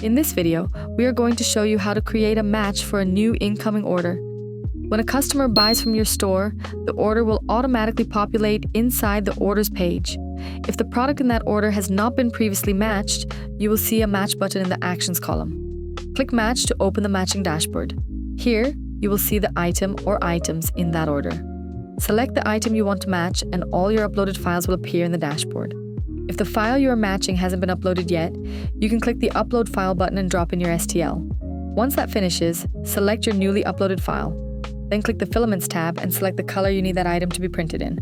In this video, we are going to show you how to create a match for a new incoming order. When a customer buys from your store, the order will automatically populate inside the orders page. If the product in that order has not been previously matched, you will see a match button in the Actions column. Click Match to open the matching dashboard. Here, you will see the item or items in that order. Select the item you want to match and all your uploaded files will appear in the dashboard. If the file you are matching hasn't been uploaded yet, you can click the Upload File button and drop in your STL. Once that finishes, select your newly uploaded file. Then click the Filaments tab and select the color you need that item to be printed in.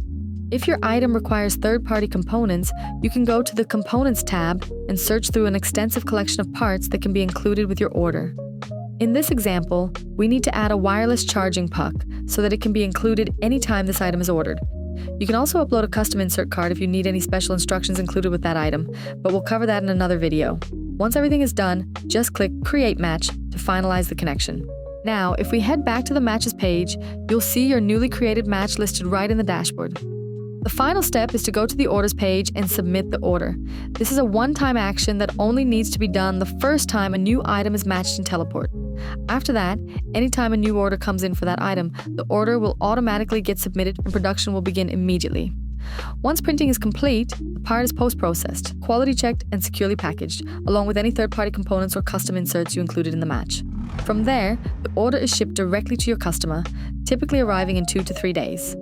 If your item requires third-party components, you can go to the Components tab and search through an extensive collection of parts that can be included with your order. In this example, we need to add a wireless charging puck so that it can be included anytime this item is ordered. You can also upload a custom insert card if you need any special instructions included with that item, but we'll cover that in another video. Once everything is done, just click Create Match to finalize the connection. Now, if we head back to the Matches page, you'll see your newly created match listed right in the dashboard. The final step is to go to the Orders page and submit the order. This is a one-time action that only needs to be done the first time a new item is matched in Teleport. After that, anytime a new order comes in for that item, the order will automatically get submitted and production will begin immediately. Once printing is complete, the part is post-processed, quality checked, and securely packaged, along with any third-party components or custom inserts you included in the match. From there, the order is shipped directly to your customer, typically arriving in 2 to 3 days.